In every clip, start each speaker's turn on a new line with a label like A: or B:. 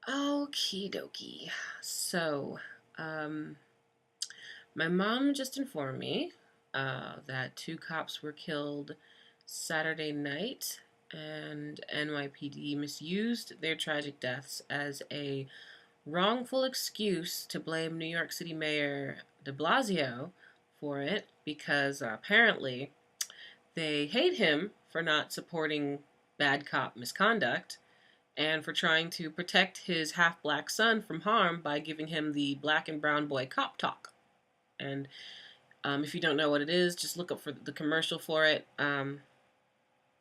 A: Okie dokie. So, um, my mom just informed me that two cops were killed Saturday night, and NYPD misused their tragic deaths as a wrongful excuse to blame New York City Mayor de Blasio for it because apparently they hate him for not supporting bad cop misconduct and for trying to protect his half black son from harm by giving him the black and brown boy cop talk. And if you don't know what it is, just look up for the commercial for it.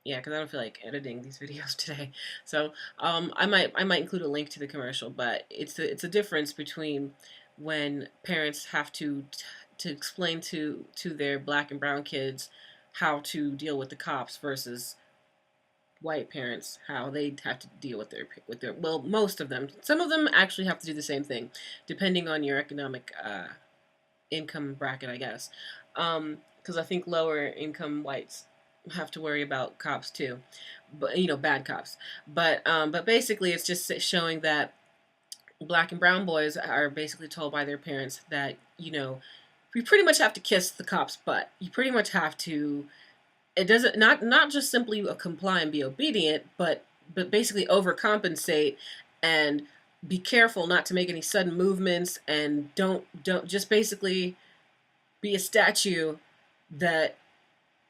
A: Yeah, because I don't feel like editing these videos today, so I might include a link to the commercial. But it's a difference between when parents have to explain to their black and brown kids how to deal with the cops versus white parents how they have to deal with their well, most of them. Some of them actually have to do the same thing depending on your economic income bracket, I guess, because I think lower income whites have to worry about cops too, but bad cops. But basically it's just showing that black and brown boys are basically told by their parents that you pretty much have to kiss the cop's butt. You pretty much have to. It doesn't not just simply comply and be obedient, but basically overcompensate and be careful not to make any sudden movements, and don't just basically be a statue that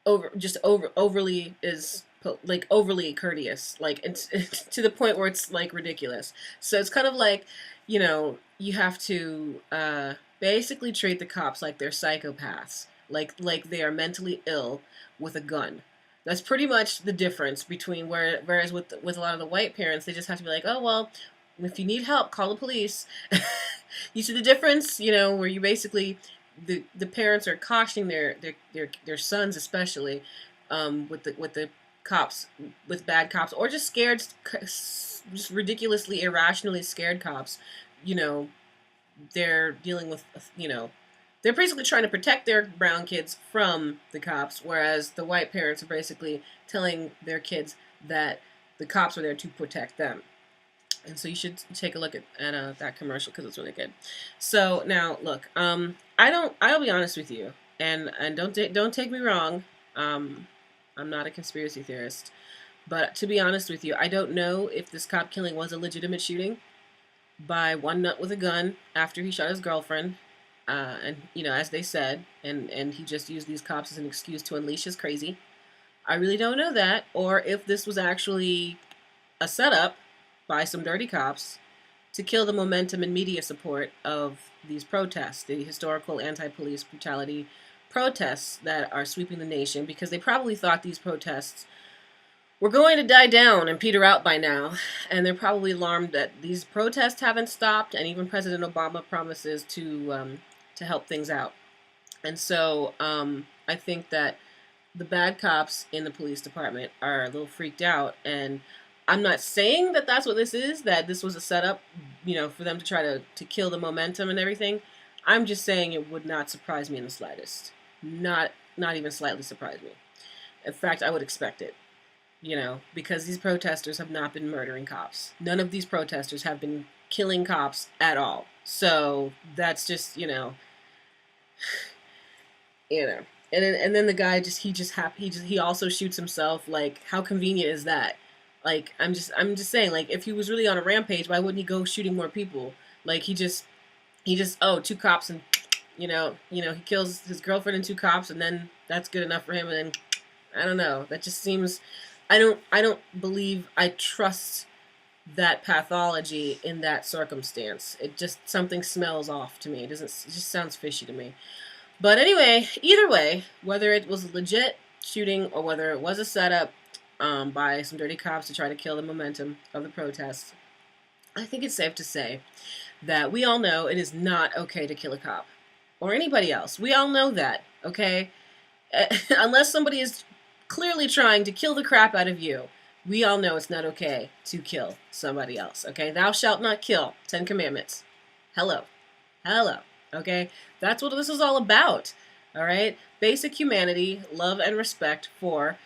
A: overly is like overly courteous, like it's to the point where it's like ridiculous. So it's kind of like you have to basically treat the cops like they're psychopaths, like they are mentally ill with a gun. That's pretty much the difference between whereas with a lot of the white parents, they just have to be like, oh well, if you need help, call the police. You see the difference, where you basically the parents are cautioning their sons, especially with the cops, with bad cops, or just scared, just ridiculously irrationally scared cops. You know, they're dealing with they're basically trying to protect their brown kids from the cops, whereas the white parents are basically telling their kids that the cops are there to protect them. And so you should take a look at that commercial because it's really good. So now, look, I'll be honest with you, and don't take me wrong. I'm not a conspiracy theorist, but to be honest with you, I don't know if this cop killing was a legitimate shooting by one nut with a gun after he shot his girlfriend. And as they said, and he just used these cops as an excuse to unleash his crazy. I really don't know that, or if this was actually a setup by some dirty cops to kill the momentum and media support of these protests, the historical anti-police brutality protests that are sweeping the nation, because they probably thought these protests were going to die down and peter out by now, and they're probably alarmed that these protests haven't stopped, and even President Obama promises to help things out. And so I think that the bad cops in the police department are a little freaked out, and I'm not saying that that's what this is, that this was a setup, for them to try to kill the momentum and everything. I'm just saying it would not surprise me in the slightest. Not even slightly surprise me. In fact, I would expect it, because these protesters have not been murdering cops. None of these protesters have been killing cops at all. So that's just, and then the guy he also shoots himself. Like, how convenient is that? Like, I'm just saying, like, if he was really on a rampage, why wouldn't he go shooting more people? Like, oh, two cops, and he kills his girlfriend and two cops, and then that's good enough for him. And then I don't know. That just seems. I don't believe I trust that pathology in that circumstance. It just, something smells off to me. It just sounds fishy to me. But anyway, either way, whether it was a legit shooting or whether it was a setup by some dirty cops to try to kill the momentum of the protests, I think it's safe to say that we all know it is not okay to kill a cop or anybody else. We all know that, okay? Unless somebody is clearly trying to kill the crap out of you, we all know it's not okay to kill somebody else, okay? Thou shalt not kill. 10 Commandments. Hello. Hello. Okay? That's what this is all about. All right? Basic humanity, love and respect for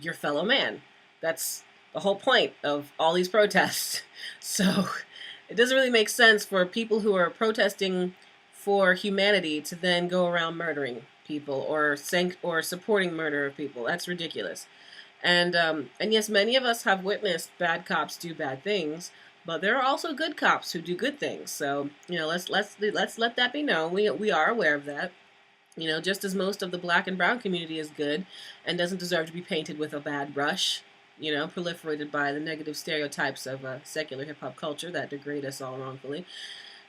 A: your fellow man. That's the whole point of all these protests. So It doesn't really make sense for people who are protesting for humanity to then go around murdering people or supporting murder of people. That's ridiculous. And yes, many of us have witnessed bad cops do bad things, but there are also good cops who do good things. So let's let that be known. We are aware of that. Just as most of the black and brown community is good and doesn't deserve to be painted with a bad brush, proliferated by the negative stereotypes of secular hip hop culture that degrade us all wrongfully.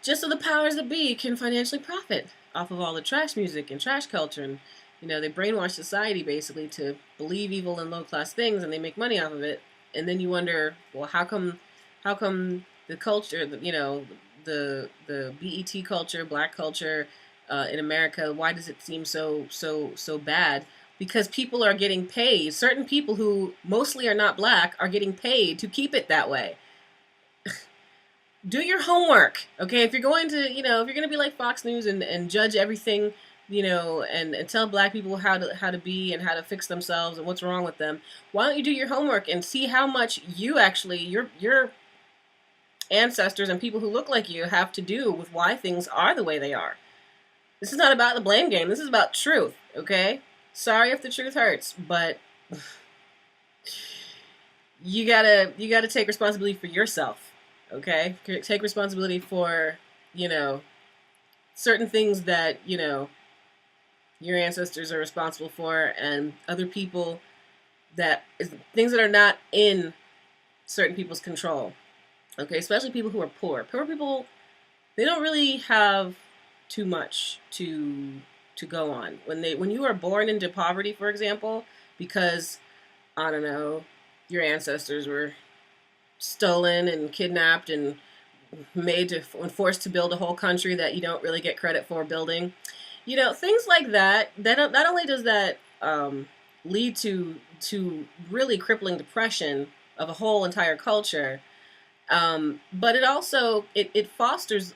A: Just so the powers that be can financially profit off of all the trash music and trash culture. And, they brainwash society basically to believe evil and low class things, and they make money off of it. And then you wonder, well, how come the culture, the BET culture, black culture, in America, why does it seem so bad? Because people are getting paid. Certain people who mostly are not black are getting paid to keep it that way. Do your homework, okay? If you're going to, if you're going to be like Fox News and judge everything, and tell black people how to be and how to fix themselves and what's wrong with them, why don't you do your homework and see how much you actually, your ancestors and people who look like you have to do with why things are the way they are. This is not about the blame game. This is about truth, okay? Sorry if the truth hurts, but you gotta take responsibility for yourself, okay? Take responsibility for, certain things that, your ancestors are responsible for, and other people things that are not in certain people's control, okay? Especially people who are poor. Poor people, they don't really have too much to go on when you are born into poverty, for example, because I don't know, your ancestors were stolen and kidnapped and forced to build a whole country that you don't really get credit for building. Things like that. Not only does that lead to really crippling depression of a whole entire culture, but it also it fosters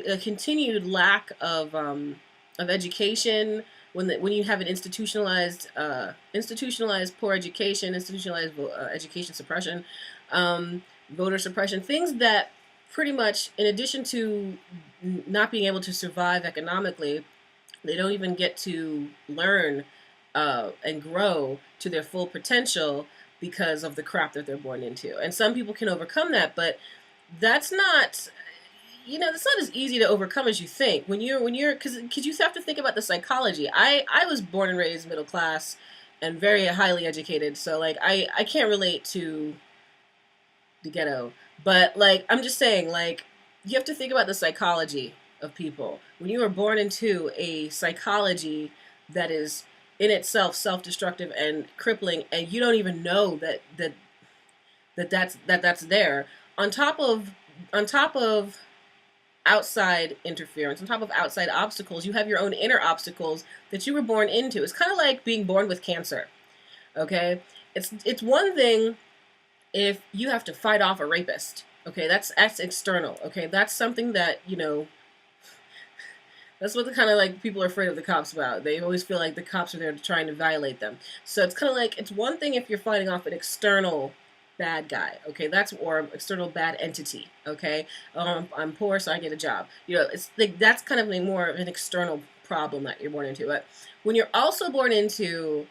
A: a continued lack of education when you have an institutionalized poor education, institutionalized education suppression, voter suppression, things that pretty much, in addition to not being able to survive economically, they don't even get to learn and grow to their full potential because of the crap that they're born into. And some people can overcome that, but that's not, that's not as easy to overcome as you think. Because you have to think about the psychology. I was born and raised middle class and very highly educated, so like I can't relate to the ghetto. But like I'm just saying, like you have to think about the psychology of people. When you are born into a psychology that is in itself self-destructive and crippling, and you don't even know that's there, on top of outside interference, on top of outside obstacles, you have your own inner obstacles that you were born into. It's kind of like being born with cancer. Okay? It's one thing if you have to fight off a rapist. Okay, that's external. Okay, that's something that, that's what the kind of like people are afraid of the cops about. They always feel like the cops are there trying to violate them. So it's kind of like, it's one thing if you're fighting off an external bad guy, okay, or external bad entity, okay. I'm poor, so I get a job. It's like that's kind of more of an external problem that you're born into. But when you're also born into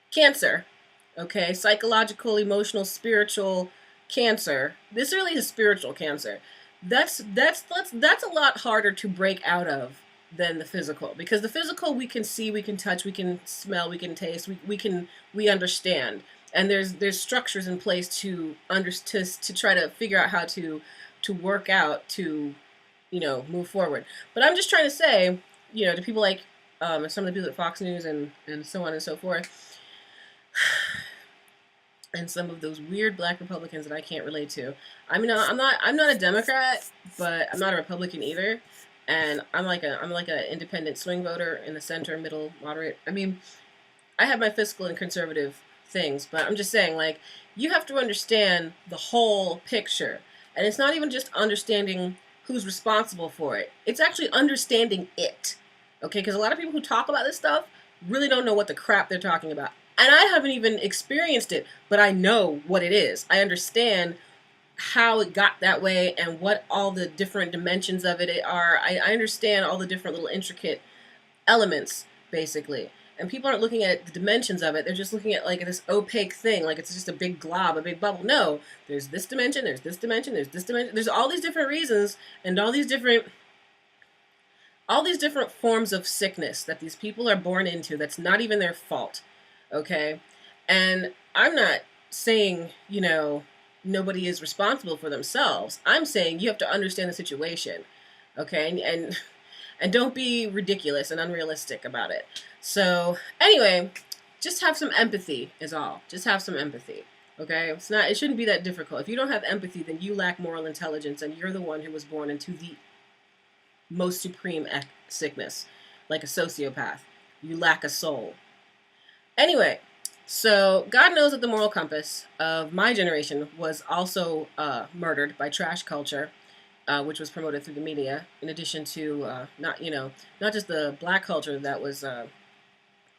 A: cancer, okay, psychological, emotional, spiritual cancer, this really is spiritual cancer. That's a lot harder to break out of than the physical, because the physical we can see, we can touch, we can smell, we can taste, we understand. And there's structures in place to try to figure out how to work out to move forward. But I'm just trying to say, to people like some of the people at Fox News and so on and so forth, and some of those weird black Republicans that I can't relate to. I mean, I'm not a Democrat, but I'm not a Republican either. And I'm like a independent swing voter in the center, middle, moderate. I mean, I have my fiscal and conservative things, but I'm just saying, like, you have to understand the whole picture. And it's not even just understanding who's responsible for it. It's actually understanding it. Okay? Because a lot of people who talk about this stuff really don't know what the crap they're talking about. And I haven't even experienced it, but I know what it is. I understand how it got that way and what all the different dimensions of it are. I understand all the different little intricate elements, basically. And people aren't looking at the dimensions of it. They're just looking at like this opaque thing, like it's just a big glob, a big bubble. No, there's this dimension, there's this dimension, there's this dimension. There's all these different reasons and all these different forms of sickness that these people are born into that's not even their fault. Okay? And I'm not saying, nobody is responsible for themselves. I'm saying you have to understand the situation. Okay? And don't be ridiculous and unrealistic about it. So, anyway, just have some empathy is all. Just have some empathy. Okay? It shouldn't be that difficult. If you don't have empathy, then you lack moral intelligence and you're the one who was born into the most supreme sickness, like a sociopath. You lack a soul. Anyway, so God knows that the moral compass of my generation was also murdered by trash culture, which was promoted through the media, in addition to not just the black culture that was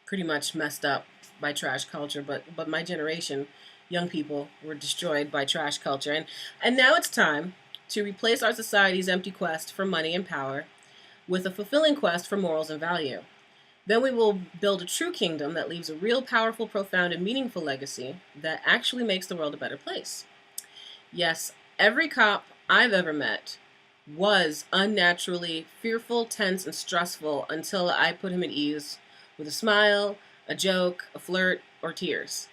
A: pretty much messed up by trash culture, but my generation, young people, were destroyed by trash culture. And now it's time to replace our society's empty quest for money and power with a fulfilling quest for morals and value. Then we will build a true kingdom that leaves a real, powerful, profound, and meaningful legacy that actually makes the world a better place. Yes, every cop I've ever met was unnaturally fearful, tense, and stressful until I put him at ease with a smile, a joke, a flirt, or tears.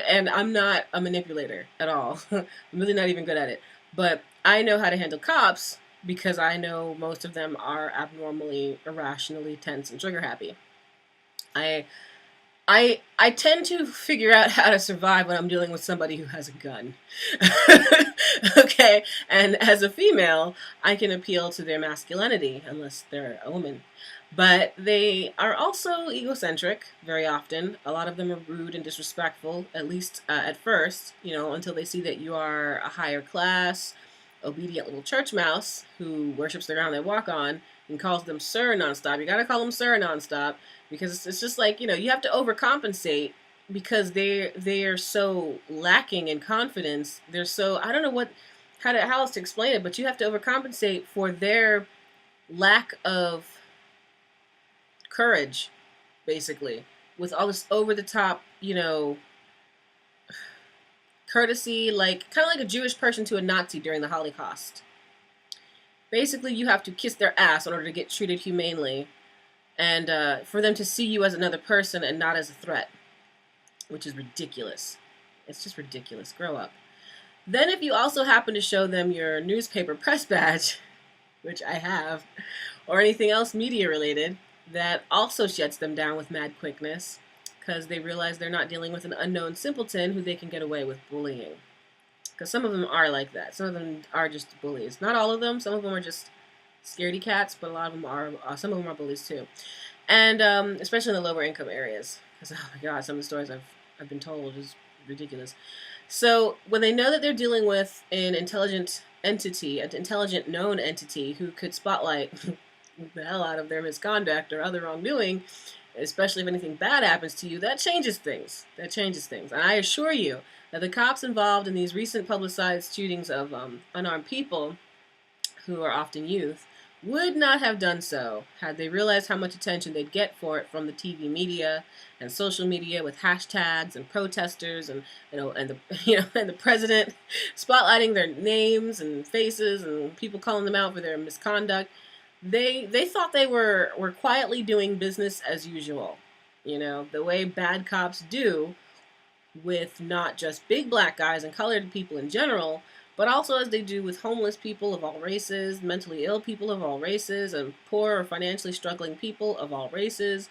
A: And I'm not a manipulator at all. I'm really not even good at it. But I know how to handle cops because I know most of them are abnormally, irrationally tense and trigger happy. I tend to figure out how to survive when I'm dealing with somebody who has a gun. Okay? And as a female, I can appeal to their masculinity, unless they're a woman. But they are also egocentric very often. A lot of them are rude and disrespectful, at least at first, until they see that you are a higher class, obedient little church mouse who worships the ground they walk on and calls them sir nonstop. You gotta call them sir nonstop because it's just like, you have to overcompensate because they are so lacking in confidence. They're so, I don't know how else to explain it, but you have to overcompensate for their lack of courage, basically, with all this over the top, courtesy, like kind of like a Jewish person to a Nazi during the Holocaust. Basically, you have to kiss their ass in order to get treated humanely, and for them to see you as another person and not as a threat, which is ridiculous. It's just ridiculous. Grow up. Then if you also happen to show them your newspaper press badge, which I have, or anything else media related, that also shuts them down with mad quickness because they realize they're not dealing with an unknown simpleton who they can get away with bullying. Because some of them are like that. Some of them are just bullies. Not all of them. Some of them are just scaredy cats, but a lot of them are, some of them are bullies too. And especially in the lower income areas. Because, oh my God, some of the stories I've been told is ridiculous. So when they know that they're dealing with an intelligent entity, an intelligent known entity who could spotlight the hell out of their misconduct or other wrongdoing, especially if anything bad happens to you, that changes things. That changes things. And I assure you that the cops involved in these recent publicized shootings of unarmed people, who are often youth, would not have done so had they realized how much attention they'd get for it from the TV media and social media with hashtags and protesters and and the president spotlighting their names and faces and people calling them out for their misconduct. They thought they were quietly doing business as usual, the way bad cops do with not just big black guys and colored people in general, but also as they do with homeless people of all races, mentally ill people of all races, and poor or financially struggling people of all races.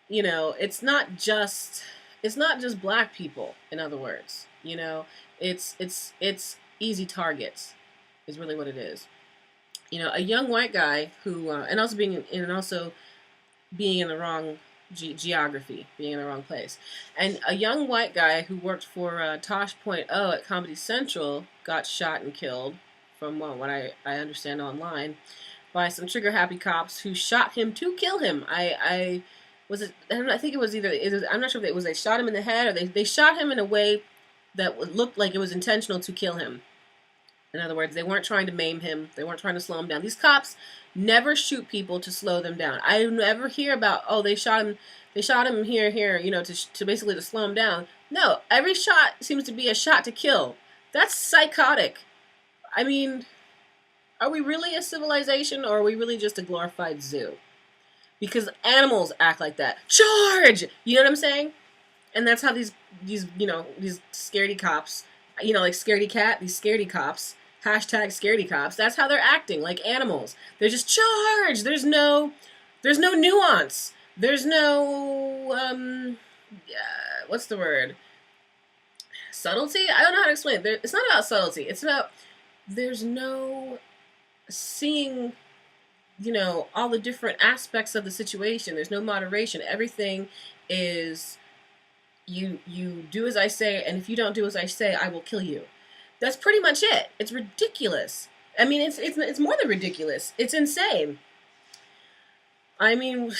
A: It's not just black people, in other words. It's easy targets is really what it is. A young white guy who, and also being in the wrong geography, being in the wrong place, and a young white guy who worked for Tosh.0 at Comedy Central got shot and killed, from what I understand online, by some trigger happy cops who shot him to kill him. I think it was I'm not sure if it was they shot him in the head or they shot him in a way that looked like it was intentional to kill him. In other words, they weren't trying to maim him. They weren't trying to slow him down. These cops never shoot people to slow them down. I never hear about, oh, they shot him. They shot him here, to basically to slow him down. No, every shot seems to be a shot to kill. That's psychotic. I mean, are we really a civilization, or are we really just a glorified zoo? Because animals act like that. Charge! You know what I'm saying? And that's how these scaredy cops, like scaredy cat, these scaredy cops, hashtag scaredy cops, that's how they're acting, like animals. They're just charged. There's no nuance. There's no, what's the word? Subtlety? I don't know how to explain it. It's not about subtlety. It's about, there's no seeing, all the different aspects of the situation. There's no moderation. Everything is, you do as I say, and if you don't do as I say, I will kill you. That's pretty much it. It's ridiculous. I mean, it's more than ridiculous. It's insane. I mean,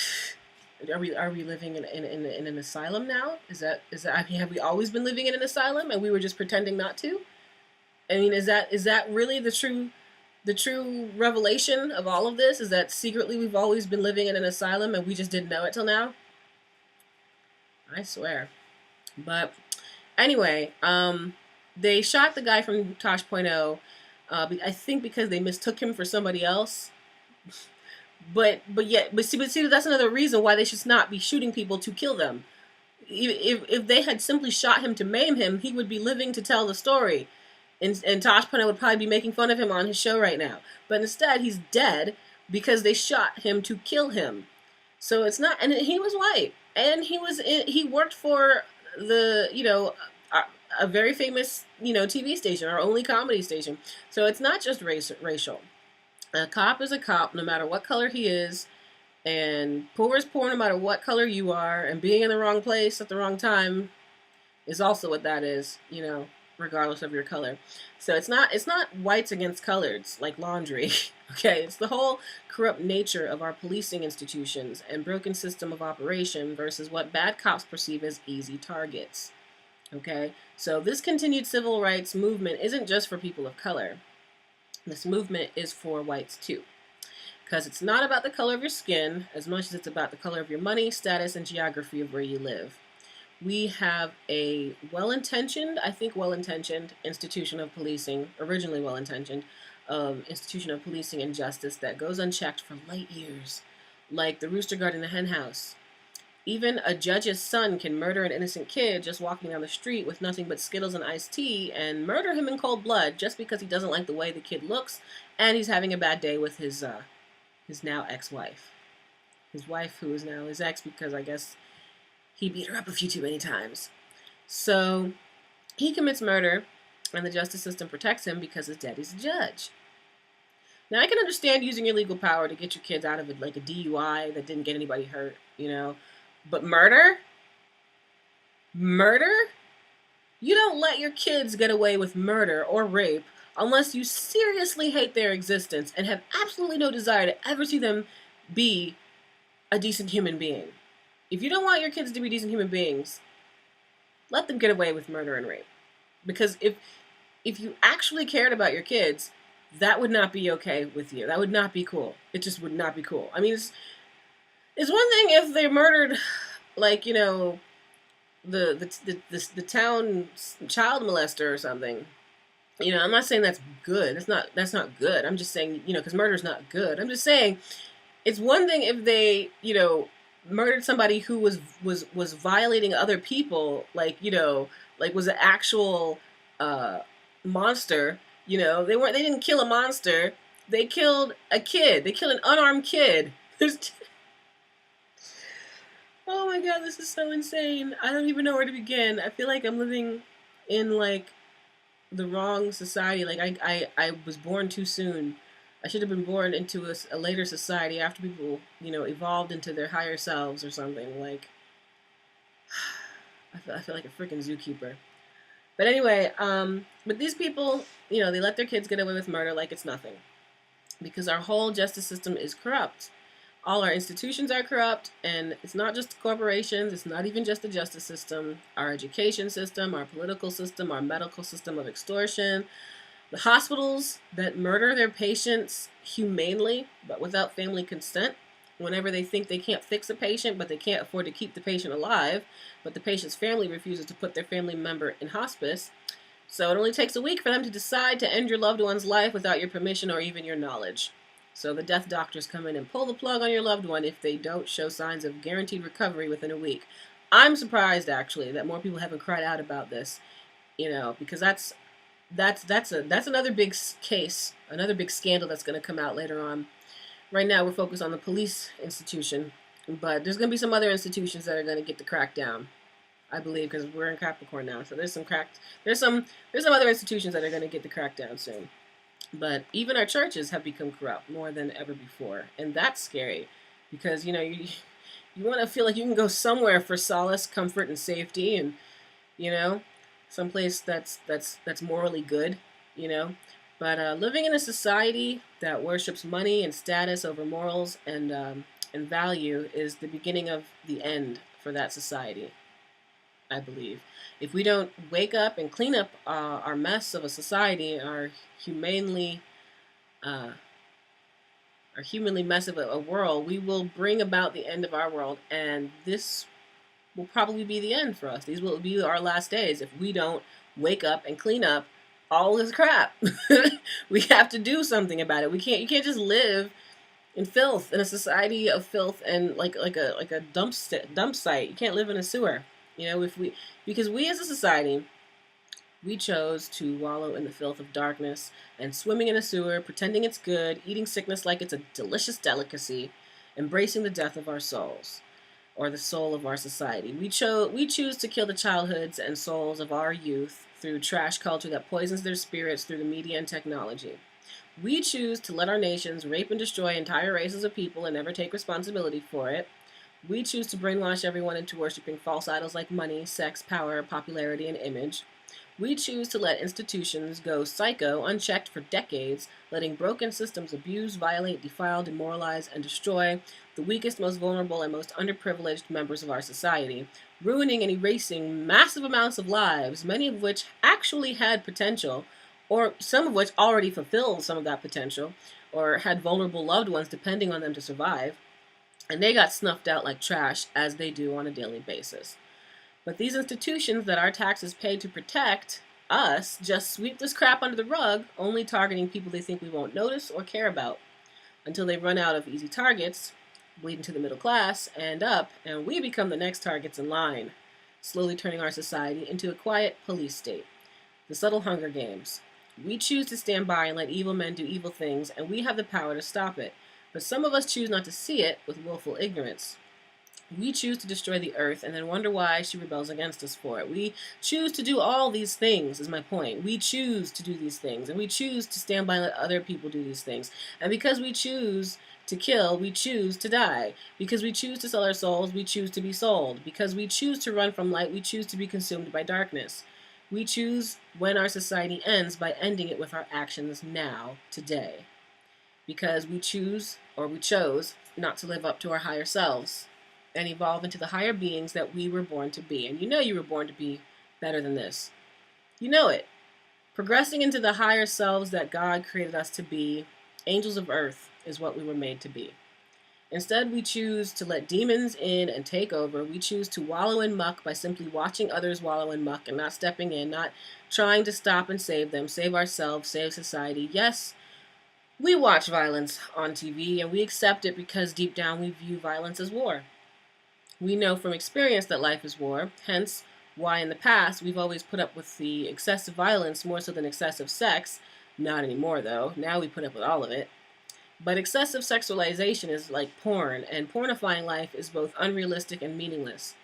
A: are we living in an asylum now? Is that I mean, have we always been living in an asylum and we were just pretending not to? I mean, is that really the true revelation of all of this? Is that secretly we've always been living in an asylum and we just didn't know it till now? I swear. But anyway, they shot the guy from Tosh.0, I think because they mistook him for somebody else. But see, that's another reason why they should not be shooting people to kill them. If they had simply shot him to maim him, he would be living to tell the story. And Tosh.0 would probably be making fun of him on his show right now. But instead, he's dead because they shot him to kill him. So it's not, and he was white. And he worked for a very famous, TV station, our only comedy station. So it's not just racial. A cop is a cop, no matter what color he is, and poor is poor, no matter what color you are, and being in the wrong place at the wrong time is also what that is, regardless of your color. So it's not whites against coloreds like laundry. Okay, it's the whole corrupt nature of our policing institutions and broken system of operation versus what bad cops perceive as easy targets. Okay, so this continued civil rights movement isn't just for people of color. This movement is for whites too, because it's not about the color of your skin as much as it's about the color of your money, status, and geography of where you live. We have a well-intentioned institution of policing, originally well-intentioned, institution of policing and justice that goes unchecked for light years, like the rooster guarding the hen house. Even a judge's son can murder an innocent kid just walking down the street with nothing but Skittles and iced tea and murder him in cold blood just because he doesn't like the way the kid looks and he's having a bad day with his now ex-wife. His wife who is now his ex because I guess he beat her up a few too many times. So he commits murder and the justice system protects him because his daddy's a judge. Now I can understand using your legal power to get your kids out of it, like a DUI that didn't get anybody hurt, But murder? Murder? You don't let your kids get away with murder or rape unless you seriously hate their existence and have absolutely no desire to ever see them be a decent human being. If you don't want your kids to be decent human beings, let them get away with murder and rape. Because if you actually cared about your kids, that would not be okay with you. That would not be cool. It just would not be cool. I mean, it's one thing if they murdered, like, the town child molester or something. I'm not saying that's good. That's not good. I'm just saying, because murder's not good. I'm just saying it's one thing if they, murdered somebody who was violating other people, like was an actual monster. They didn't kill a monster. They killed a kid. They killed an unarmed kid. Oh my god, this is so insane. I don't even know where to begin. I feel like I'm living in like the wrong society. Like I was born too soon. I should have been born into a later society after people, evolved into their higher selves or something. Like, I feel like a freaking zookeeper. But anyway, but these people, they let their kids get away with murder like it's nothing. Because our whole justice system is corrupt. All our institutions are corrupt, and it's not just corporations, it's not even just the justice system. Our education system, our political system, our medical system of extortion, The hospitals that murder their patients humanely, but without family consent, whenever they think they can't fix a patient, but they can't afford to keep the patient alive, but the patient's family refuses to put their family member in hospice. So it only takes a week for them to decide to end your loved one's life without your permission or even your knowledge. So the death doctors come in and pull the plug on your loved one if they don't show signs of guaranteed recovery within a week. I'm surprised actually that more people haven't cried out about this, because that's another big case, another big scandal that's going to come out later on. Right now we're focused on the police institution, but there's going to be some other institutions that are going to get the crackdown, I believe, because we're in Capricorn now. So there's some other institutions that are going to get the crackdown soon. But even our churches have become corrupt more than ever before, and that's scary because you want to feel like you can go somewhere for solace, comfort, and safety, and you know, someplace that's morally good, you know. But living in a society that worships money and status over morals and value is the beginning of the end for that society, I believe. If we don't wake up and clean up our mess of a society, uh, our humanly mess of a world, we will bring about the end of our world, and this will probably be the end for us. These will be our last days if we don't wake up and clean up all this crap. We have to do something about it. You can't just live in filth, in a society of filth and like a dump site. You can't live in a sewer. Because we as a society, we chose to wallow in the filth of darkness and swimming in a sewer, pretending it's good, eating sickness like it's a delicious delicacy, embracing the death of our souls, or the soul of our society. We choose to kill the childhoods and souls of our youth through trash culture that poisons their spirits through the media and technology. We choose to let our nations rape and destroy entire races of people and never take responsibility for it. We choose to brainwash everyone into worshiping false idols like money, sex, power, popularity, and image. We choose to let institutions go psycho unchecked for decades, letting broken systems abuse, violate, defile, demoralize, and destroy the weakest, most vulnerable, and most underprivileged members of our society, ruining and erasing massive amounts of lives, many of which actually had potential, or some of which already fulfilled some of that potential, or had vulnerable loved ones depending on them to survive, and they got snuffed out like trash, as they do on a daily basis. But these institutions that our taxes pay to protect us just sweep this crap under the rug, only targeting people they think we won't notice or care about, until they run out of easy targets, bleed into the middle class and up, and we become the next targets in line, slowly turning our society into a quiet police state. The subtle Hunger Games. We choose to stand by and let evil men do evil things, and we have the power to stop it. But some of us choose not to see it with willful ignorance. We choose to destroy the earth and then wonder why she rebels against us for it. We choose to do all these things, is my point. We choose to do these things, and we choose to stand by and let other people do these things. And because we choose to kill, we choose to die. Because we choose to sell our souls, we choose to be sold. Because we choose to run from light, we choose to be consumed by darkness. We choose when our society ends by ending it with our actions now, today. Because we chose not to live up to our higher selves and evolve into the higher beings that we were born to be. And you were born to be better than this. You know it. Progressing into the higher selves that God created us to be, angels of earth, is what we were made to be. Instead, we choose to let demons in and take over. We choose to wallow in muck by simply watching others wallow in muck and not stepping in, not trying to stop and save them, save ourselves, save society. Yes, we watch violence on TV and we accept it because deep down we view violence as war. We know from experience that life is war, hence why in the past we've always put up with the excessive violence more so than excessive sex. Not anymore though, now we put up with all of it. But excessive sexualization is like porn, and pornifying life is both unrealistic and meaningless.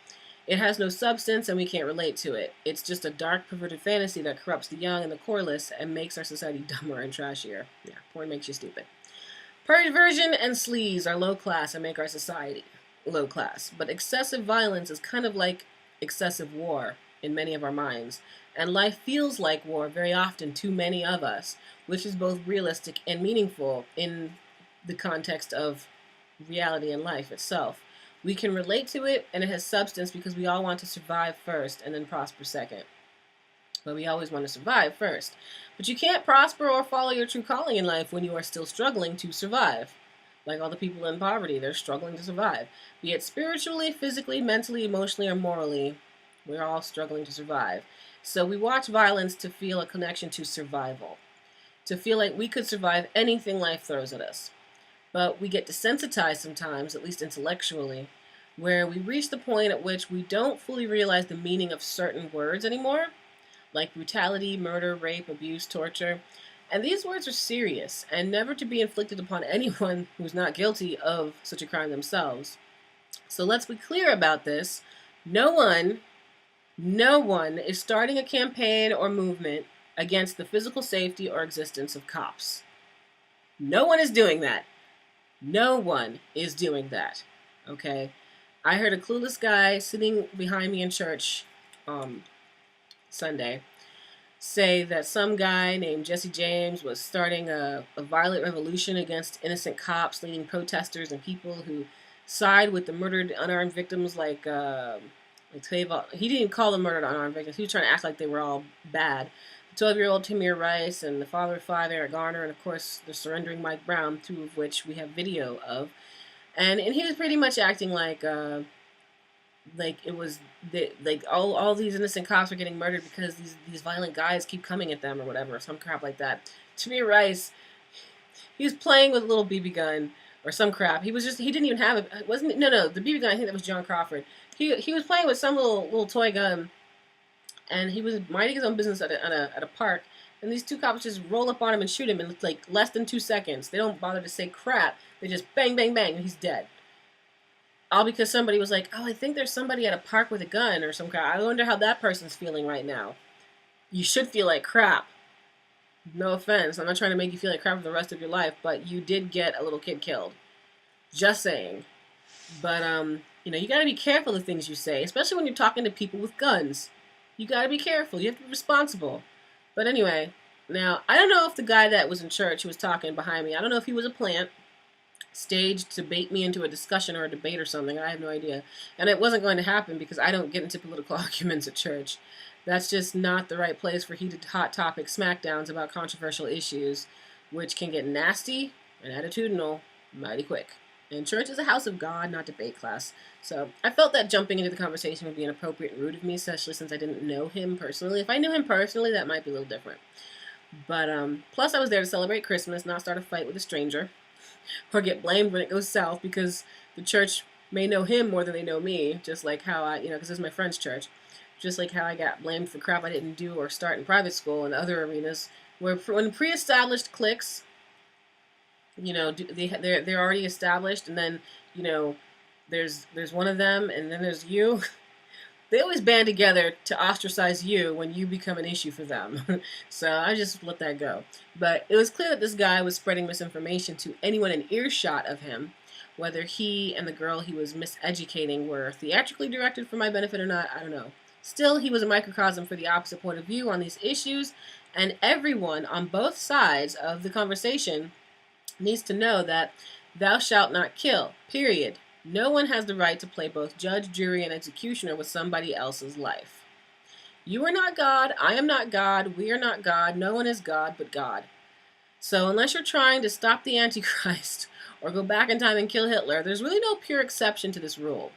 A: It has no substance and we can't relate to it. It's just a dark, perverted fantasy that corrupts the young and the coreless and makes our society dumber and trashier. Yeah, porn makes you stupid. Perversion and sleaze are low class and make our society low class. But excessive violence is kind of like excessive war in many of our minds. And life feels like war very often to many of us, which is both realistic and meaningful in the context of reality and life itself. We can relate to it, and it has substance because we all want to survive first and then prosper second. But we always want to survive first. But you can't prosper or follow your true calling in life when you are still struggling to survive. Like all the people in poverty, they're struggling to survive. Be it spiritually, physically, mentally, emotionally, or morally, we're all struggling to survive. So we watch violence to feel a connection to survival, to feel like we could survive anything life throws at us. But we get desensitized sometimes, at least intellectually, where we reach the point at which we don't fully realize the meaning of certain words anymore, like brutality, murder, rape, abuse, torture. And these words are serious and never to be inflicted upon anyone who's not guilty of such a crime themselves. So let's be clear about this. No one is starting a campaign or movement against the physical safety or existence of cops. No one is doing that. No one is doing that. Okay? I heard a clueless guy sitting behind me in church Sunday say that some guy named Jesse James was starting a violent revolution against innocent cops, leading protesters and people who side with the murdered unarmed victims like Trayvon. He didn't call them murdered unarmed victims. He was trying to act like they were all bad. The 12-year-old Tamir Rice and the father of 5, Eric Garner, and of course the surrendering Mike Brown, 2 of which we have video of. And he was pretty much acting like it was like all these innocent cops are getting murdered because these violent guys keep coming at them or whatever, or some crap like that. Tamir Rice, he was playing with a little BB gun or some crap. He didn't even have it. Wasn't no the BB gun? I think that was John Crawford. He was playing with some little toy gun, and he was minding his own business at a park. And these 2 cops just roll up on him and shoot him in like less than 2 seconds. They don't bother to say crap. They just bang, bang, bang, and he's dead. All because somebody was like, oh, I think there's somebody at a park with a gun or some crap. I wonder how that person's feeling right now. You should feel like crap. No offense. I'm not trying to make you feel like crap for the rest of your life, but you did get a little kid killed. Just saying. But, you got to be careful of things you say, especially when you're talking to people with guns. You got to be careful. You have to be responsible. But anyway, now, I don't know if the guy that was in church who was talking behind me, I don't know if he was a plant, staged to bait me into a discussion or a debate or something. I have no idea. And it wasn't going to happen because I don't get into political arguments at church. That's just not the right place for heated hot topic smackdowns about controversial issues, which can get nasty and attitudinal mighty quick. And church is a house of God, not debate class. So I felt that jumping into the conversation would be inappropriate and rude of me, especially since I didn't know him personally. If I knew him personally, that might be a little different. But plus I was there to celebrate Christmas, not start a fight with a stranger, or get blamed when it goes south because the church may know him more than they know me, just like how I, because this is my friend's church, just like how I got blamed for crap I didn't do or start in private school and other arenas, where when pre-established cliques, they're already established, and then, there's one of them, and then there's you. They always band together to ostracize you when you become an issue for them. So I just let that go. But it was clear that this guy was spreading misinformation to anyone in earshot of him, whether he and the girl he was miseducating were theatrically directed for my benefit or not, I don't know. Still, he was a microcosm for the opposite point of view on these issues, and everyone on both sides of the conversation needs to know that thou shalt not kill, period. No one has the right to play both judge, jury, and executioner with somebody else's life. You are not God, I am not God, we are not God, no one is God but God. So unless you're trying to stop the Antichrist or go back in time and kill Hitler, there's really no pure exception to this rule.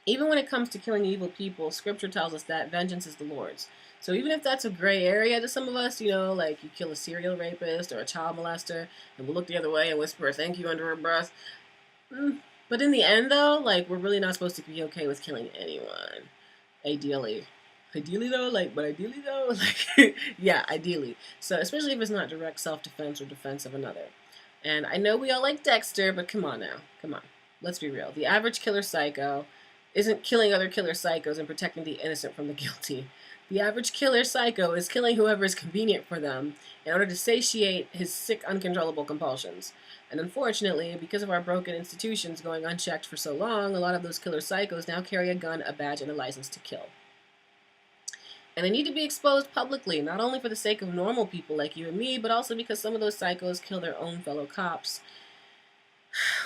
A: Even when it comes to killing evil people, Scripture tells us that vengeance is the Lord's. So even if that's a gray area to some of us, like you kill a serial rapist or a child molester, and we'll look the other way and whisper thank you under our breath. But in the end, though, we're really not supposed to be okay with killing anyone. Ideally. Ideally, though? Yeah, ideally. So, especially if it's not direct self-defense or defense of another. And I know we all like Dexter, but come on now. Come on. Let's be real. The average killer psycho isn't killing other killer psychos and protecting the innocent from the guilty. The average killer psycho is killing whoever is convenient for them in order to satiate his sick, uncontrollable compulsions. And unfortunately, because of our broken institutions going unchecked for so long, a lot of those killer psychos now carry a gun, a badge, and a license to kill. And they need to be exposed publicly, not only for the sake of normal people like you and me, but also because some of those psychos kill their own fellow cops.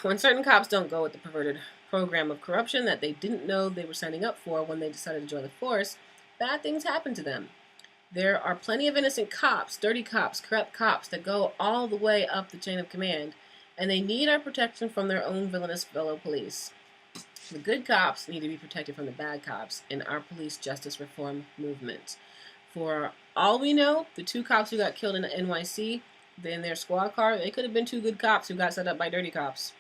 A: When certain cops don't go with the perverted program of corruption that they didn't know they were signing up for when they decided to join the force, bad things happen to them. There are plenty of innocent cops, dirty cops, corrupt cops that go all the way up the chain of command, and they need our protection from their own villainous fellow police. The good cops need to be protected from the bad cops in our police justice reform movement. For all we know, the 2 cops who got killed in the NYC, in their squad car, they could have been 2 good cops who got set up by dirty cops.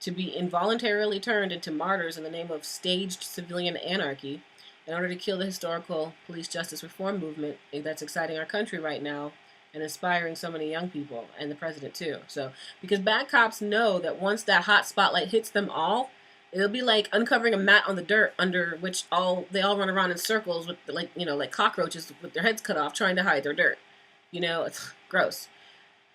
A: To be involuntarily turned into martyrs in the name of staged civilian anarchy in order to kill the historical police justice reform movement that's exciting our country right now and inspiring so many young people and the president too. So, because bad cops know that once that hot spotlight hits them all, it'll be like uncovering a mat on the dirt under which they all run around in circles with like cockroaches with their heads cut off trying to hide their dirt. It's gross.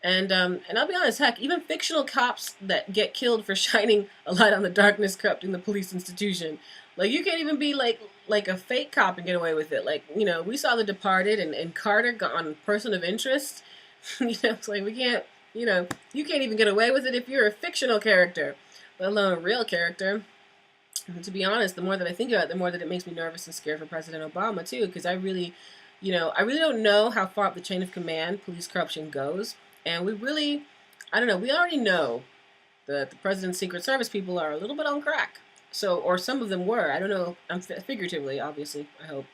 A: And I'll be honest, heck, even fictional cops that get killed for shining a light on the darkness corrupting the police institution, like you can't even be like a fake cop and get away with it. Like we saw The Departed and Carter got on Person of Interest. It's like we can't. You can't even get away with it if you're a fictional character, let alone a real character. And to be honest, the more that I think about it, the more that it makes me nervous and scared for President Obama too, because I really don't know how far up the chain of command police corruption goes. And I don't know, we already know that the president's Secret Service people are a little bit on crack. So, or some of them were. I don't know. I'm figuratively, obviously, I hope.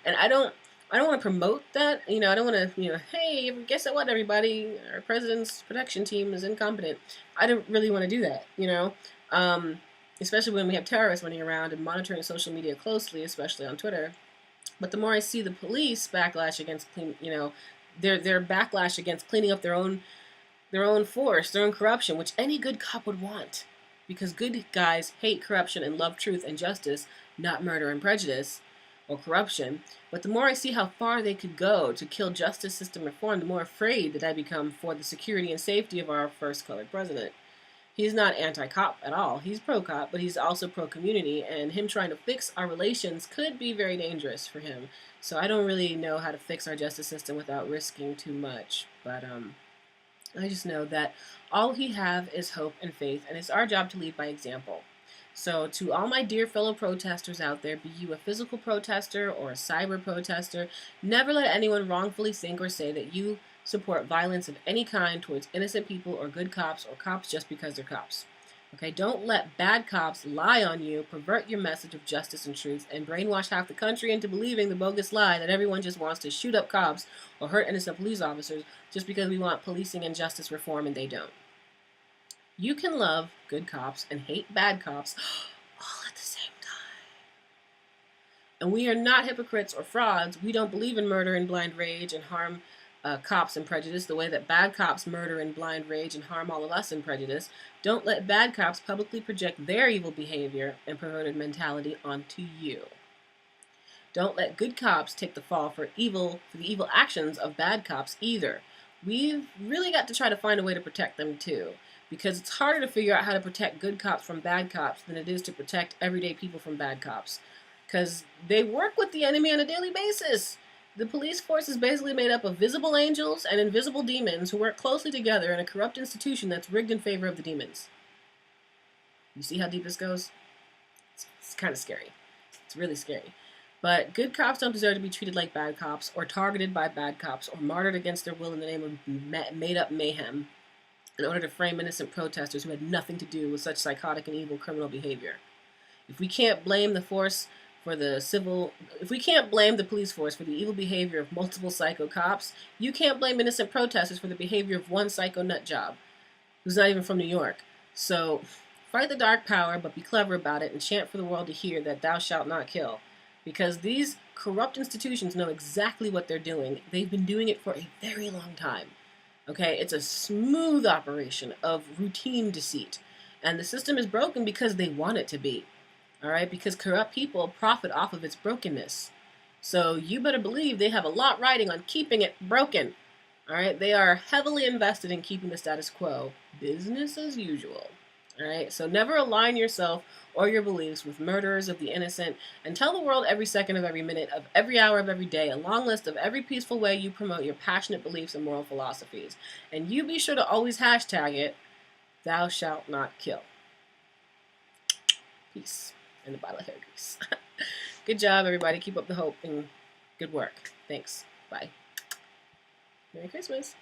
A: And I don't want to promote that. I don't want to, hey, guess what, everybody? Our president's protection team is incompetent. I don't really want to do that, especially when we have terrorists running around and monitoring social media closely, especially on Twitter. But the more I see the police backlash against their backlash against cleaning up their own force, their own corruption, which any good cop would want. Because good guys hate corruption and love truth and justice, not murder and prejudice or corruption. But the more I see how far they could go to kill justice system reform, the more afraid that I become for the security and safety of our first colored president. He's not anti-cop at all. He's pro-cop, but he's also pro-community, and him trying to fix our relations could be very dangerous for him. So I don't really know how to fix our justice system without risking too much. But I just know that all we have is hope and faith, and it's our job to lead by example. So to all my dear fellow protesters out there, be you a physical protester or a cyber protester, never let anyone wrongfully think or say that you support violence of any kind towards innocent people or good cops or cops just because they're cops. Okay, don't let bad cops lie on you, pervert your message of justice and truth, and brainwash half the country into believing the bogus lie that everyone just wants to shoot up cops or hurt innocent police officers just because we want policing and justice reform and they don't. You can love good cops and hate bad cops all at the same time. And we are not hypocrites or frauds. We don't believe in murder and blind rage and harm cops and prejudice the way that bad cops murder in blind rage and harm all of us in prejudice. Don't let bad cops publicly project their evil behavior and perverted mentality onto you. Don't let good cops take the fall for the evil actions of bad cops either. We've really got to try to find a way to protect them too, because it's harder to figure out how to protect good cops from bad cops than it is to protect everyday people from bad cops, because they work with the enemy on a daily basis. The police force is basically made up of visible angels and invisible demons who work closely together in a corrupt institution that's rigged in favor of the demons. You see how deep this goes? It's kind of scary. It's really scary. But good cops don't deserve to be treated like bad cops or targeted by bad cops or martyred against their will in the name of made-up mayhem in order to frame innocent protesters who had nothing to do with such psychotic and evil criminal behavior. If we can't blame the police force for the evil behavior of multiple psycho cops, you can't blame innocent protesters for the behavior of one psycho nut job who's not even from New York. So fight the dark power, but be clever about it and chant for the world to hear that thou shalt not kill. Because these corrupt institutions know exactly what they're doing. They've been doing it for a very long time. Okay, it's a smooth operation of routine deceit. And the system is broken because they want it to be. All right, because corrupt people profit off of its brokenness. So you better believe they have a lot riding on keeping it broken. All right, they are heavily invested in keeping the status quo. Business as usual. All right, so never align yourself or your beliefs with murderers of the innocent, and tell the world every second of every minute of every hour of every day a long list of every peaceful way you promote your passionate beliefs and moral philosophies. And you be sure to always hashtag it, thou shalt not kill. Peace. And a bottle of hair grease. Good job, everybody. Keep up the hope and good work. Thanks. Bye. Merry Christmas.